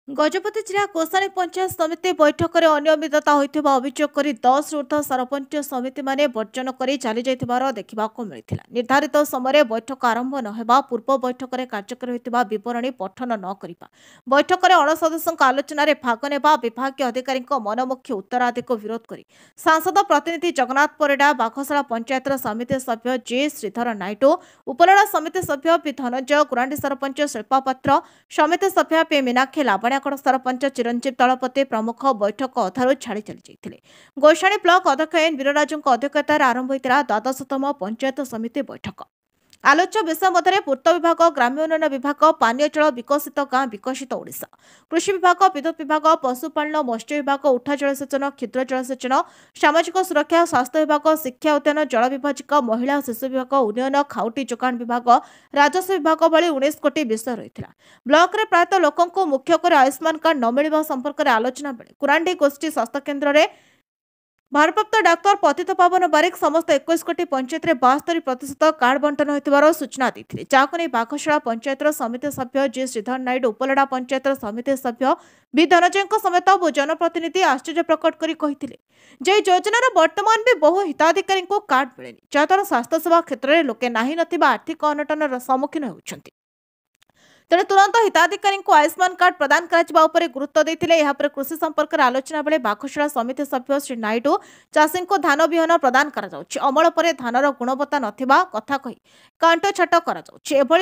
गजपति जिला कोषाणी पंचायत समिति बैठक में अनियमितता होइथिबा अभियोग करी 10 ऊर्ध्व सरपंच समिति माने वर्जन करी चली जाइथिबार देखिबाको मिलिथिला। निर्धारित समय बैठक आरंभ नहेबा पूर्व बैठक में कार्यक्रम होइथिबा विवरणी पठन न करिबा, बैठक में अण सदस्यों आलोचन में भाग नेबा, विभागीय अधिकारी मनमुखी उत्तरादि को विरोध करी सांसद प्रतिनिधि जगन्नाथ परिडा, बाघशाला पंचायतर समिति सभ्य जे श्रीधर नायडू, उपलड़ा समिति सभ्य पी धनंजय, गुरांडी सरपंच शिल्पा पात्र, समिति सभ्य पी मीनाक्षी, लावण्यागढ़ सरपंच चिरंजीव दलपति प्रमुख बैठक अधारू छाड़ी चली जाते। गोषाणी ब्लॉक अध्यक्ष एन वीरराजु अध्यक्षतार आरंभ होता 12तम पंचायत समिति बैठक। आलोच्य विषय मध्य पूर्त विभाग, ग्राम्य उन्नयन विभाग, पानीय जल विकसित गाँ विकसित ओडिशा, कृषि विभाग, विद्युत विभाग, पशुपालन मत्स्य विभाग, उठा जलसेचन, क्षुद्र जलसेचन, सामाजिक सुरक्षा, स्वास्थ्य विभाग, शिक्षा उद्यान, जल विभाजिका, महिला शिशु विभाग, उन्नयन, खाउटी जोगाण विभाग, राजस्व विभाग भली 19 कोटी विषय रही। ब्लॉक रे प्रायतः लोकों मुख्य कर आयुष्मान कार्ड न मिलवा संपर्क में आलोचना बेले कुरांडी गोष्ठी स्वास्थ्य केन्द्र में भारप्राप्त डाक्तर पतित पावन बारिक समस्त 21 कोटी पंचायत में 72% कार्ड बंटन होइथिबार सूचना देते, जहां नहीं बाघशाला पंचायतर समिति सभ्य जे श्रीधर नायडू, उपलड़ा पंचायतर समिति सभ्य बी धनंजय समेत बहु जनप्रतिनिधि आश्चर्य प्रकट करी कहिथिले जे योजनार वर्तमान भी बहु हिताधिकारी कार्ड मिलेनि, जहाद्वारा स्वास्थ्य सेवा क्षेत्र में लोके नाही नथिबा आर्थिक अनटन सम्मुखीन होउछन्ति। तेणु तुरंत हिताधिकारी आयुष्मान कार्ड प्रदान करा गुरुत्व देते। कृषि संपर्क में आलोचना बेले बाघशाला समिति सभ्य श्री नायडू चाषी को धान बिहन प्रदान कर अमल पर धानर गुणवत्ता नथिबा कथा कही कांट छाट कर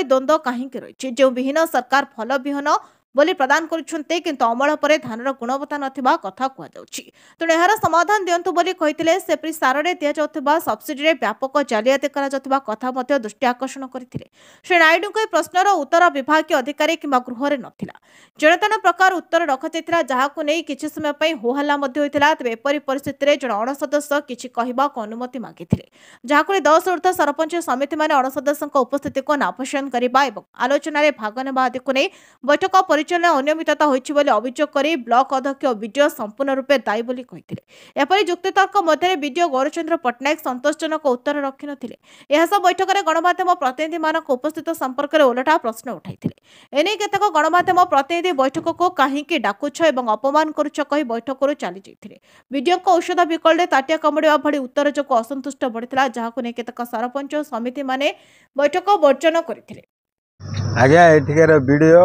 द्वंद्व कहीं रही जो विहीन सरकार फल बिहन बोली प्रदान करुछन्ते किंतु अमल पर धानर गुणवत्ता नथिबा कथा कुहाଯାଉଛି। तेणु यार समाधान दियंतु बोली कहिथिले। सेपरि सारे दिया जाउथिबा सब्सिडी रे व्यापक जालियाती करा जाउथिबा कथा मध्ये दृष्टि आकर्षण करथिले। श्री नायडू को प्रश्नर उत्तर विभागीय अधिकारी किंबा गृह रे नथिला, जनतन प्रकार उत्तर रखाଯାଇथिला, जहाकु नै किछि समय पई होहल्ला मध्ये होइथिला। तबे एपरि परिस्थिति रे जण अण सदस्य किछि कहिबाक अनुमति मागिथिले, जहाकु 10 ऊर्ध्व सरपंच समिति माने अण सदस्यक उपस्थिति को नापसंद करिबा एवं आलोचना रे भाग नेबा आदि को नै बैठक परिचालन अनियमितता होइछि बोली अभियोग करी ब्लॉक अध्यक्ष विजय संपूर्ण रूपे दायी बोली कहिथिले। एपरि युक्तितर्क मध्य विजय गौरचंद्र पट्टनायक संतोषजनक उत्तर रखि नथिले। एहास बैठक में गणमाध्यम प्रतिनिधि मानक उपस्थित संपर्क में ओलटा प्रश्न उठाइथिले। एने केतेक गणमाध्यम प्रतिनिधि बैठक को काहींकि डाकुछ एवं अपमान करुछ कही बैठक चली जाइथिले। विजय औषध विकल ताटिया कमड़िया भली उत्तर जो असंतुष्ट बढ़िथिला, जहाकु नै केतेक सरपंच समिति माने बैठक वर्जन करथिले। आज्ञा एठिकार वीडियो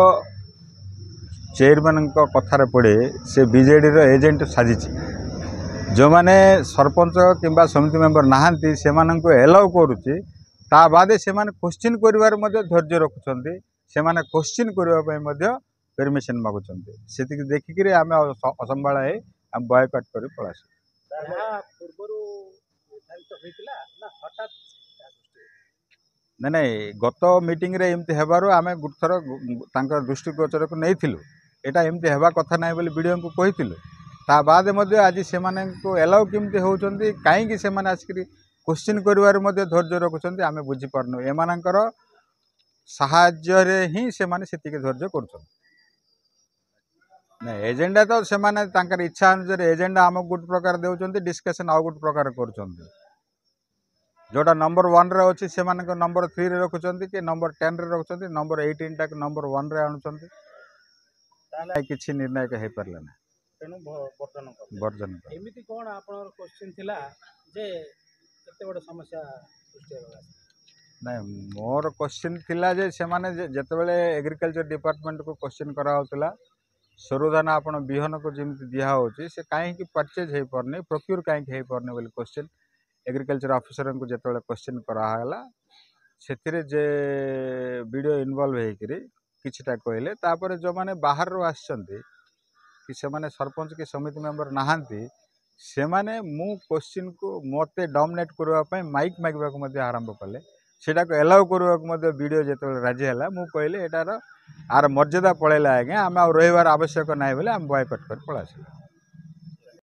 चेयरमैन कथार पड़े से बीजेडी एजेंट साजिश जो मैंने सरपंच किंबा समिति मेंबर नहांती से एलाउ करुच्ची बादे से क्वेश्चन कर धैर्य रखुंट से क्वेश्चन करने परमिशन मागुंट से देखिक आम असंभाल आम बयकट कर पलास ना ना गत मीटिंग रे एमती हेबारु आमे गुथर तांकर दृष्टिगोचर को नहीं थिलु एटा एमती हेबा कथा नाही बोली वीडियो को कहिथिलु। ता बाद मध्ये आज से माने को एलाउ केमती होउचंदी काहे कि से माने आस्करी क्वेश्चन करिवार मध्ये धैर्य रखुचंदी आमे बुझी परनु एमानकर सहाय्य रे ही से माने सेति के धैर्य करछन ना एजेंडा तो से माने तांकर इच्छा अनुसार एजेंडा आम गुट प्रकार देउचंदी डिस्कशन आ गुट प्रकार करछंदी जोटा नंबर 1 रे अछि से माने को नंबर 3 रे रखुचंदी कि नंबर 10 रे रखुचंदी नंबर 18 टा नंबर 1 रे आणुचंदी ताले किछि निर्णय के हे परले ना तेनु वर्जन एमिति कोन आपनर क्वेश्चन थिला जे केते बड समस्या सृष्टि होला ना मोर क्वेश्चन थिला जे से माने जते बेले एग्रीकल्चर डिपार्टमेंट को क्वेश्चन करा होतला सरुदाना आपण बिहन को जेमति दिया होची से काहे कि परचेज हे परने प्रोक्योर काहे कि हे परने बोली क्वेश्चन एग्रीकल्चर ऑफिसर को जते बेले क्वेश्चन करा हला सेथिरे जे वीडियो इन्वॉल्व हे करी किछटा कहले तापर जो माने बाहर रो आछंती कि से माने सरपंच के समिति मेंबर नहांती से माने मु क्वेश्चन को मते डोमिनेट करबा पय माइक मागबा को मध्ये आरंभ कले सेटा को एलाउ करबा को मध्ये वीडियो जते राजी हला मु कहले एटार आर मर्यादा पळेला आगे आम आ रहिवार आवश्यक नाही बोले आम बॉयकट कर पळासी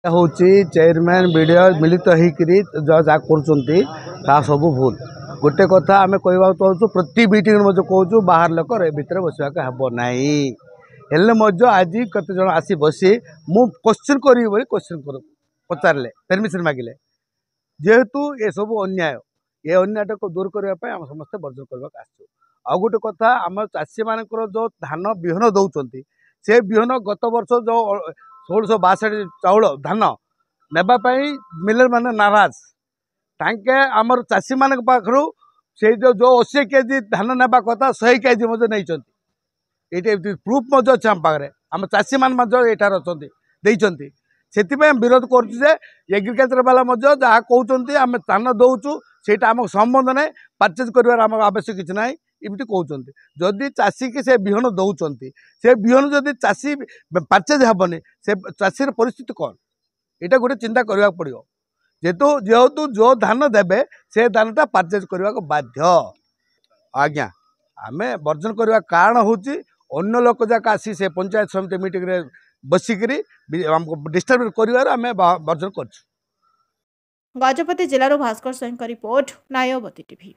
होची चेयरमैन वीडियो मिलित होइकरी जा करचंती ता सब भूल गोटे कथा आम कहवा चाहूँ प्रति मीटिंग मजे कहूँ बाहर लोक भितर बसवा हे ना हेल्ले आज कत जन आसी बसी मु क्वेश्चन करी क्वेश्चन पचारे परमिशन मागिले जेहेतु ये सब अन्याय ये अन्याय को दूर करने आम समस्ते वर्जन करने आसो आ गोटे कथा आम चाषी मान जो धान बिहन दौरान से बिहन गत वर्ष जो 1662 चाउल धान नेबाई मिलर मैंने नाराज तांके आमर चाषी मान पाखु से जो 80 केजी धान नेबा कथा 100 केजी ये प्रूफ अच्छे आम पाखे आम चाषी मान यहाँ अच्छा से विरोध करग्रिकलचर वाला जहाँ कहते आम धान दौचु से आम संबंध ना परचेज कर आवश्यक किसी ना इमती कहते जदि चाषी की से बिहन दौरान से बिहन जदि चाषी परचेज हेनी से चाषीर परिस्थिति कौन यहाँ गोटे चिंता करने पड़ो जेहेतु जो धान देवे से धानटा परचेज करने को बाध्य आज्ञा आम वर्जन करने कारण हूँ अन्य लोक जाक आसी से पंचायत समिति मीटिंग रे बसिकी डिस्टर्ब कर वर्जन कर। गजपति जिलार भास्कर स्वयं रिपोर्ट नायबती टीवी।